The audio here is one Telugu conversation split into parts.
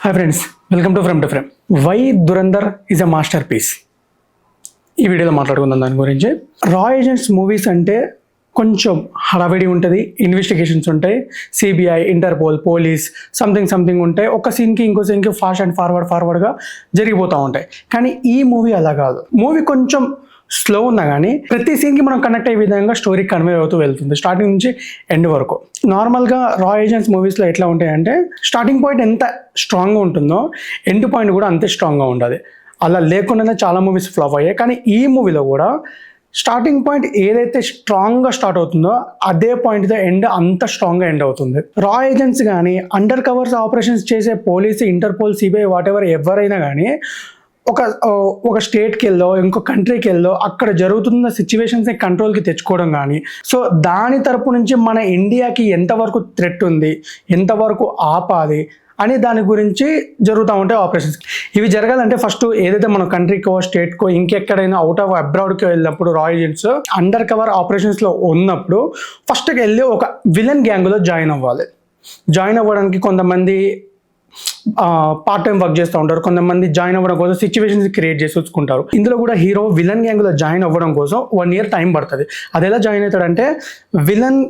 Hi friends, welcome to from to frame. Why Dhurandhar is a masterpiece. ఈ వీడియోలో మాట్లాడుకుందాం దాని గురించి. రా ఏజెంట్స్ మూవీస్ అంటే కొంచెం హడావిడి ఉంటుంది, ఇన్వెస్టిగేషన్స్ ఉంటాయి, సిబిఐ, ఇంటర్పోల్, పోలీస్ సంథింగ్ ఉంటాయి. ఒక సీన్కి ఇంకో సీన్కి ఫాస్ట్ అండ్ ఫార్వర్డ్గా జరిగిపోతూ ఉంటాయి. కానీ ఈ మూవీ అలా కాదు. మూవీ కొంచెం స్లో ఉన్నా కానీ ప్రతి సీన్కి మనం కనెక్ట్ అయ్యే విధంగా స్టోరీ కన్వే అవుతూ వెళ్తుంది, స్టార్టింగ్ నుంచి ఎండ్ వరకు. నార్మల్గా రా ఏజెంట్స్ మూవీస్లో ఎట్లా ఉంటాయంటే స్టార్టింగ్ పాయింట్ ఎంత స్ట్రాంగ్గా ఉంటుందో ఎండ్ పాయింట్ కూడా అంతే స్ట్రాంగ్గా ఉంటుంది. అలా లేకుండానే చాలా మూవీస్ ఫ్లాప్ అయ్యాయి. కానీ ఈ మూవీలో కూడా స్టార్టింగ్ పాయింట్ ఏదైతే స్ట్రాంగ్గా స్టార్ట్ అవుతుందో అదే పాయింట్తో ఎండ్ అంత స్ట్రాంగ్గా ఎండ్ అవుతుంది. రా ఏజెంట్స్ కానీ అండర్ కవర్స్ ఆపరేషన్స్ చేసే పోలీసు, ఇంటర్పోల్, సిబిఐ ఎవరైనా కానీ ఒక స్టేట్కి వెళ్ళో ఇంకో కంట్రీకి వెళ్ళో అక్కడ జరుగుతున్న సిచ్యువేషన్స్ని కంట్రోల్కి తెచ్చుకోవడం కానీ, సో దాని తరపు నుంచి మన ఇండియాకి ఎంతవరకు థ్రెట్ ఉంది, ఎంతవరకు ఆపాలి అని దాని గురించి జరుగుతూ ఉంటాయి ఆపరేషన్స్. ఇవి జరగాలంటే ఫస్ట్ ఏదైతే మన కంట్రీకో, స్టేట్కో, ఇంకెక్కడైనా అవుట్ ఆఫ్ అబ్రాడ్కి వెళ్ళినప్పుడు రా ఏజెంట్స్ అండర్ కవర్ ఆపరేషన్స్లో ఉన్నప్పుడు ఫస్ట్కి వెళ్ళి ఒక విలన్ గ్యాంగ్లో జాయిన్ అవ్వాలి. జాయిన్ అవ్వడానికి కొంతమంది పార్ట్ టైం వర్క్ చేస్తూ ఉంటారు, కొంతమంది జాయిన్ అవ్వడం కోసం సిచ్యువేషన్స్ క్రియేట్ చేసి వచ్చుకుంటారు. ఇందులో కూడా హీరో విలన్ గ్యాంగ్లో జాయిన్ అవ్వడం కోసం 1 year టైం పడుతుంది. అది ఎలా జాయిన్ అవుతాడంటే విలన్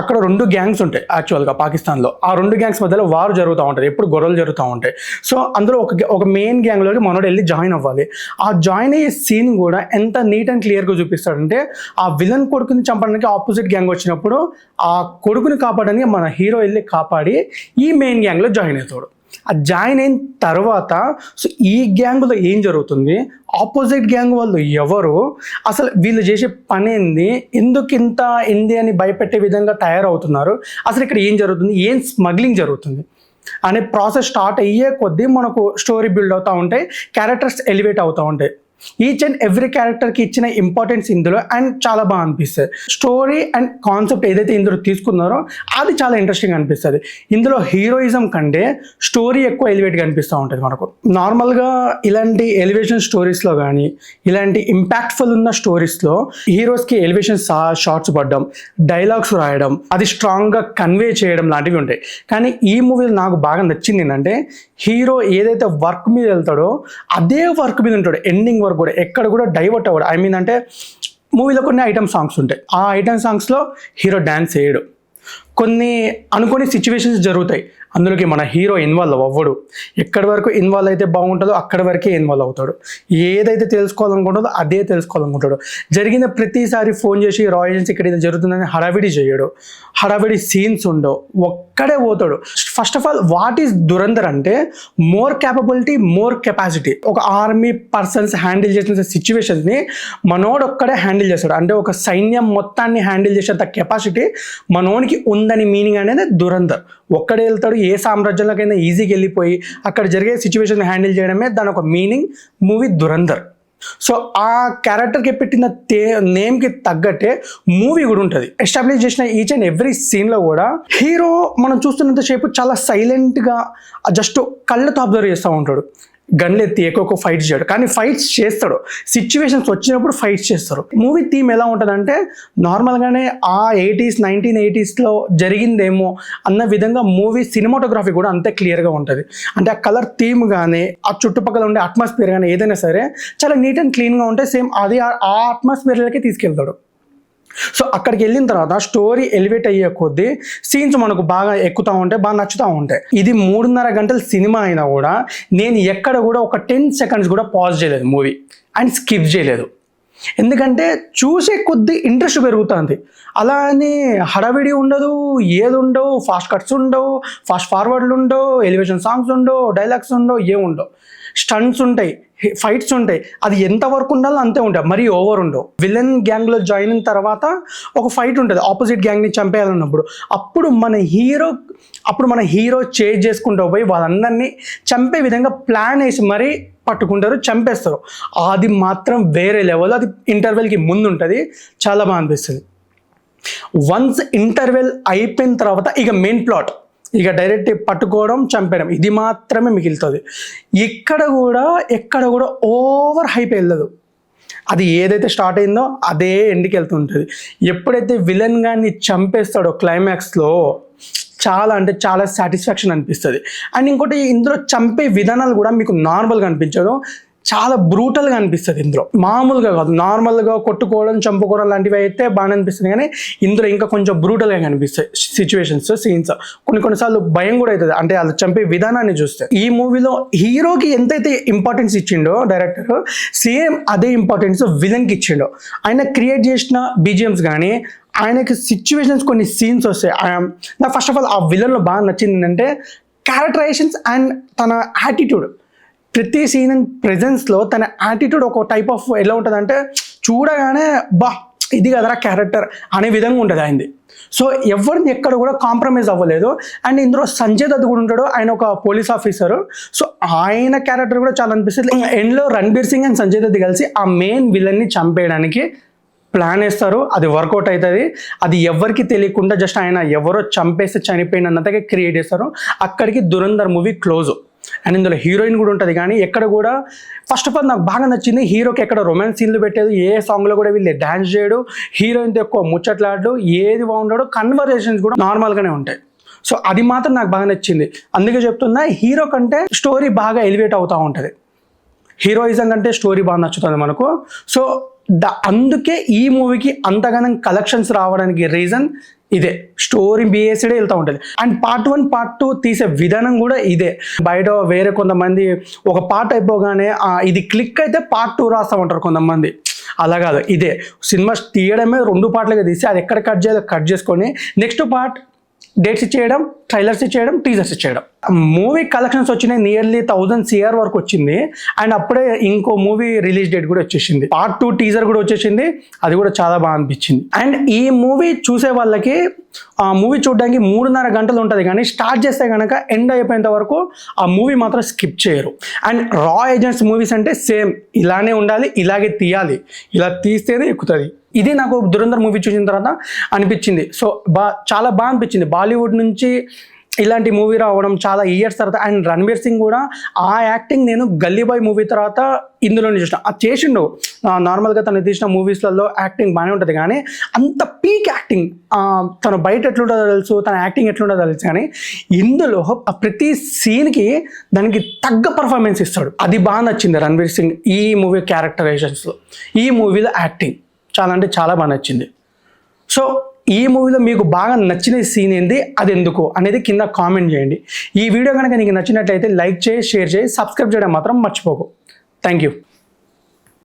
అక్కడ 2 gangs ఉంటాయి యాక్చువల్గా పాకిస్తాన్లో. ఆ 2 gangs మధ్యలో వార్ జరుగుతూ ఉంటుంది, ఎప్పుడు గొడవలు జరుగుతూ ఉంటాయి. సో అందులో ఒక మెయిన్ గ్యాంగ్లోకి మనోడు వెళ్ళి జాయిన్ అవ్వాలి. ఆ జాయిన్ అయ్యే సీన్ కూడా ఎంత నీట్ అండ్ క్లియర్గా చూపిస్తాడంటే ఆ విలన్ కొడుకుని చంపడానికి ఆపోజిట్ గ్యాంగ్ వచ్చినప్పుడు ఆ కొడుకుని కాపాడడానికి మన హీరో వెళ్ళి కాపాడి ఈ మెయిన్ గ్యాంగ్లో జాయిన్ అవుతాడు. ఆ జాయిన్ అయిన తర్వాత సో ఈ గ్యాంగ్లో ఏం జరుగుతుంది, ఆపోజిట్ గ్యాంగ్ వాళ్ళు ఎవరు, అసలు వీళ్ళు చేసే పని ఏంది, ఎందుకు ఇంత ఇండియాని భయపెట్టే విధంగా తయారవుతున్నారు, అసలు ఇక్కడ ఏం జరుగుతుంది, ఏం స్మగ్లింగ్ జరుగుతుంది అనే ప్రాసెస్ స్టార్ట్ అయ్యే కొద్దీ మనకు స్టోరీ బిల్డ్ అవుతూ ఉంటాయి, క్యారెక్టర్స్ ఎలివేట్ అవుతూ ఉంటాయి. ఈచ్ అండ్ ఎవ్రీ క్యారెక్టర్కి ఇచ్చిన ఇంపార్టెన్స్ ఇందులో అండ్ చాలా బాగా అనిపిస్తుంది. స్టోరీ అండ్ కాన్సెప్ట్ ఏదైతే ఇందులో తీసుకున్నారో అది చాలా ఇంట్రెస్టింగ్ అనిపిస్తుంది. ఇందులో హీరోయిజం కంటే స్టోరీ ఎక్కువ ఎలివేట్గా అనిపిస్తూ ఉంటుంది మనకు. నార్మల్గా ఇలాంటి ఎలివేషన్ స్టోరీస్లో కానీ ఇలాంటి ఇంపాక్ట్ఫుల్ ఉన్న స్టోరీస్లో హీరోస్కి ఎలివేషన్ షార్ట్స్ పడడం, డైలాగ్స్ రాయడం, అది స్ట్రాంగ్గా కన్వే చేయడం లాంటివి ఉంటాయి. కానీ ఈ మూవీలో నాకు బాగా నచ్చింది ఏంటంటే హీరో ఏదైతే వర్క్ మీద వెళ్తాడో అదే వర్క్ మీద ఉంటాడు ఎండింగ్ వరకు కూడా, ఎక్కడ కూడా డైవర్ట్ అవ్వడు. ఐ మీన్ అంటే మూవీలో కొన్ని ఐటమ్ సాంగ్స్ ఉంటాయి, ఆ ఐటమ్ సాంగ్స్లో హీరో డ్యాన్స్ చేయడు. కొన్ని అనుకోని సిచ్యువేషన్స్ జరుగుతాయి, అందులోకి మన హీరో ఇన్వాల్వ్ అవ్వడు. ఎక్కడి వరకు ఇన్వాల్వ్ అయితే బాగుంటుందో అక్కడి వరకే ఇన్వాల్వ్ అవుతాడు. ఏదైతే తెలుసుకోవాలనుకుంటుందో అదే తెలుసుకోవాలనుకుంటాడు. జరిగిన ప్రతిసారి ఫోన్ చేసి రా ఏజెన్సీ ఇక్కడ ఇది జరుగుతుందని హడావిడి చేయడు, హడావిడి సీన్స్ ఉండవు, ఒక్కడే పోతాడు. First of all what is Dhurandhar అంటే మోర్ క్యాపబిలిటీ, మోర్ కెపాసిటీ. ఒక ఆర్మీ పర్సన్స్ హ్యాండిల్ చేసిన సిచ్యువేషన్స్ని మనోడు ఒక్కడే హ్యాండిల్ చేస్తాడు. అంటే ఒక సైన్యం మొత్తాన్ని హ్యాండిల్ చేసేంత కెపాసిటీ మనోనికి ఉందని మీనింగ్ అనేది దురంధర్. ఒక్కడే వెళ్తాడు, ఏ సామ్రాజ్యంలోకైనా ఈజీగా వెళ్ళిపోయి అక్కడ జరిగే సిచ్యువేషన్ హ్యాండిల్ చేయడమే దాని ఒక మీనింగ్ మూవీ దురంధర్. సో ఆ క్యారెక్టర్కి పెట్టిన నేమ్కి తగ్గట్టే మూవీ కూడా ఉంటుంది. ఎస్టాబ్లిష్ చేసిన ఈచ్ అండ్ ఎవ్రీ సీన్లో కూడా హీరో మనం చూస్తున్నంతసేపు చాలా సైలెంట్గా జస్ట్ కళ్ళతో అబ్జర్వ్ చేస్తూ ఉంటాడు. గన్లు ఎత్తి ఎక్కువ ఫైట్స్ చేయడు, కానీ ఫైట్స్ చేస్తాడు. సిచ్యువేషన్స్ వచ్చినప్పుడు ఫైట్స్ చేస్తారు. మూవీ థీమ్ ఎలా ఉంటుందంటే నార్మల్గానే ఆ 1980s జరిగిందేమో అన్న విధంగా మూవీ సినిమాటోగ్రఫీ కూడా అంతే క్లియర్గా ఉంటుంది. అంటే ఆ కలర్ థీమ్ కానీ ఆ చుట్టుపక్కల ఉండే అట్మాస్ఫియర్ కానీ ఏదైనా సరే చాలా నీట్ అండ్ క్లీన్గా ఉంటే సేమ్ అది ఆ అట్మాస్ఫియర్లకే తీసుకెళ్తాడు. సో అక్కడికి వెళ్ళిన తర్వాత స్టోరీ ఎలివేట్ అయ్యే కొద్దీ సీన్స్ మనకు బాగా ఎక్కుతూ ఉంటాయి, బాగా నచ్చుతూ ఉంటాయి. ఇది 3.5 గంటల సినిమా అయినా కూడా నేను ఎక్కడ కూడా ఒక 10 seconds కూడా పాజ్ చేయలేదు మూవీ అండ్ స్కిప్ చేయలేదు. ఎందుకంటే చూసే కొద్దీ ఇంట్రెస్ట్ పెరుగుతుంది. అలా అని హడావిడి ఉండదు, ఏది ఉండవు, ఫాస్ట్ కట్స్ ఉండవు, ఫాస్ట్ ఫార్వర్డ్లు ఉండవు, ఎలివేషన్ సాంగ్స్ ఉండవు, డైలాగ్స్ ఉండవు, ఏముండవు. స్టంట్స్ ఉంటాయి, ఫైట్స్ ఉంటాయి, అది ఎంతవరకు ఉండాలో అంతే ఉంటాయి, మరీ ఓవర్ ఉండవు. విలన్ గ్యాంగ్లో జాయిన్ అయిన తర్వాత ఒక ఫైట్ ఉంటుంది ఆపోజిట్ గ్యాంగ్ని చంపేయాలన్నప్పుడు. అప్పుడు మన హీరో చేజ్ చేసుకుంటూ పోయి వాళ్ళందరినీ చంపే విధంగా ప్లాన్ వేసి మరీ పట్టుకుంటారు, చంపేస్తారు. అది మాత్రం వేరే లెవెల్. అది ఇంటర్వెల్కి ముందు ఉంటుంది, చాలా బాగా అనిపిస్తుంది. వన్స్ ఇంటర్వెల్ అయిపోయిన తర్వాత ఇక మెయిన్ ప్లాట్, ఇక డైరెక్ట్ పట్టుకోవడం, చంపేయడం, ఇది మాత్రమే మిగులుతుంది. ఎక్కడ కూడా ఓవర్ హైప్ వెళ్ళదు. అది ఏదైతే స్టార్ట్ అయిందో అదే ఎండ్కి వెళ్తుంటుంది. ఎప్పుడైతే విలన్ గాన్ని చంపేస్తాడో క్లైమాక్స్లో చాలా అంటే చాలా సాటిస్ఫాక్షన్ అనిపిస్తుంది. అండ్ ఇంకోటి ఇందులో చంపే విధానాలు కూడా మీకు నార్మల్గా అనిపించదు, చాలా బ్రూటల్గా అనిపిస్తుంది. ఇందులో మామూలుగా కాదు, నార్మల్గా కొట్టుకోవడం చంపుకోవడం లాంటివి అయితే బాగా అనిపిస్తుంది, కానీ ఇందులో ఇంకా కొంచెం బ్రూటల్గా కనిపిస్తాయి సిచ్యువేషన్స్, సీన్స్. కొన్నిసార్లు భయం కూడా అవుతుంది, అంటే అది చంపే విధానాన్ని చూస్తే. ఈ మూవీలో హీరోకి ఎంతైతే ఇంపార్టెన్స్ ఇచ్చిండో డైరెక్టర్, సేమ్ అదే ఇంపార్టెన్స్ విలన్కి ఇచ్చిండో. ఆయన క్రియేట్ చేసిన బీజిఎమ్స్ కానీ, ఆయనకి సిచ్యువేషన్స్ కొన్ని సీన్స్ వస్తాయి. నాకు ఫస్ట్ ఆఫ్ ఆల్ ఆ విలన్లో బాగా నచ్చింది ఏంటంటే క్యారెక్టరైజేషన్స్ అండ్ తన యాటిట్యూడ్. ప్రతి సీన్ అండ్ ప్రెజెన్స్లో తన యాటిట్యూడ్ ఒక టైప్ ఆఫ్ ఎలా ఉంటుందంటే చూడగానే బా ఇది కదరా క్యారెక్టర్ అనే విధంగా ఉంటుంది ఆయనది. సో ఎవరిని ఎక్కడ కూడా కాంప్రమైజ్ అవ్వలేదు. అండ్ ఇందులో సంజయ్ దత్ కూడా ఉంటాడు, ఆయన ఒక పోలీస్ ఆఫీసరు. సో ఆయన క్యారెక్టర్ కూడా చాలా అనిపిస్తుంది. ఎండ్లో రణబీర్ సింగ్ అండ్ సంజయ్ దత్ కలిసి ఆ మెయిన్ విలన్ని చంపేయడానికి ప్లాన్ వేస్తారు. అది వర్కౌట్ అవుతుంది. అది ఎవరికి తెలియకుండా జస్ట్ ఆయన ఎవరో చంపేస్తే చనిపోయినంతగా క్రియేట్ చేస్తారు. అక్కడికి దురంధర్ మూవీ క్లోజ్. అండ్ ఇందులో హీరోయిన్ కూడా ఉంటుంది, కానీ ఎక్కడ కూడా ఫస్ట్ ఆఫ్ ఆల్ నాకు బాగా నచ్చింది, హీరోకి ఎక్కడ రొమాన్స్ సీన్లు పెట్టేది, ఏ సాంగ్లో కూడా వీళ్ళు డ్యాన్స్ చేయడు, హీరోయిన్తో ఎక్కువ ముచ్చట్లాడు, ఏది బాగుంటాడో, కన్వర్జేషన్స్ కూడా నార్మల్గానే ఉంటాయి. సో అది మాత్రం నాకు బాగా నచ్చింది. అందుకే చెప్తున్నా, హీరో కంటే స్టోరీ బాగా ఎలివేట్ అవుతూ ఉంటుంది. హీరోయిజం కంటే స్టోరీ బాగా నచ్చుతుంది మనకు. సో అందుకే ఈ మూవీకి అంతగానం కలెక్షన్స్ రావడానికి రీజన్ ఇదే, స్టోరీ బేస్డే వెళ్తూ ఉంటుంది. అండ్ పార్ట్ 1 పార్ట్ 2 తీసే విధానం కూడా ఇదే. బయట వేరే కొంతమంది ఒక పార్ట్ అయిపోగానే ఇది క్లిక్ అయితే పార్ట్ 2 రాస్తూ ఉంటారు కొంతమంది, అలా కాదు. ఇదే సినిమా తీయడమే 2 పార్ట్లుగా తీసి అది ఎక్కడ కట్ చేయాలో కట్ చేసుకొని నెక్స్ట్ పార్ట్ డేట్స్ ఇచ్చేయడం, ట్రైలర్స్ ఇచ్చేయడం, టీజర్స్ ఇచ్చేయడం. మూవీ కలెక్షన్స్ వచ్చినాయి నియర్లీ 1000 CR వరకు వచ్చింది. అండ్ అప్పుడే ఇంకో మూవీ రిలీజ్ డేట్ కూడా వచ్చేసింది, పార్ట్ 2 టీజర్ కూడా వచ్చేసింది. అది కూడా చాలా బాగా అనిపించింది. అండ్ ఈ మూవీ చూసే వాళ్ళకి ఆ మూవీ చూడడానికి 3.5 గంటలు ఉంటుంది, కానీ స్టార్ట్ చేస్తే కనుక ఎండ్ అయిపోయేంత వరకు ఆ మూవీ మాత్రం స్కిప్ చేయరు. అండ్ రా ఏజెంట్స్ మూవీస్ అంటే సేమ్ ఇలానే ఉండాలి, ఇలాగే తీయాలి, ఇలా తీస్తేనే ఎక్కుతుంది. ఇది నాకు దురంధర్ మూవీ చూసిన తర్వాత అనిపించింది. సో చాలా బాగా అనిపించింది. బాలీవుడ్ నుంచి ఇలాంటి మూవీ రావడం చాలా ఇయర్స్ తర్వాత. అండ్ రణబీర్ సింగ్ కూడా ఆ యాక్టింగ్ నేను గల్లీ బాయ్ మూవీ తర్వాత ఇందులోనే చూసిన. అది చేసిండు, నార్మల్గా తను తీసిన మూవీస్లలో యాక్టింగ్ బాగానే ఉంటుంది, కానీ అంత పీక్ యాక్టింగ్ తను బయట ఎట్లుంటుందో తెలుసు, తన యాక్టింగ్ ఎట్లుంటుందో తెలుసు, కానీ ఇందులో ప్రతి సీన్కి దానికి తగ్గ పర్ఫార్మెన్స్ ఇస్తాడు. అది బాగా నచ్చింది రణబీర్ సింగ్ ఈ మూవీ క్యారెక్టరైజేషన్స్లో. ఈ మూవీలో యాక్టింగ్ చాలా అంటే చాలా బాగా నచ్చింది. సో ఈ మూవీలో మీకు బాగా నచ్చిన సీన్ ఏంది, అది ఎందుకు అనేది కింద కామెంట్ చేయండి. ఈ వీడియో కనుక నీకు నచ్చినట్లయితే లైక్ చేయి, షేర్ చేయి, సబ్స్క్రైబ్ చేయడం మాత్రం మర్చిపోకు. Thank you.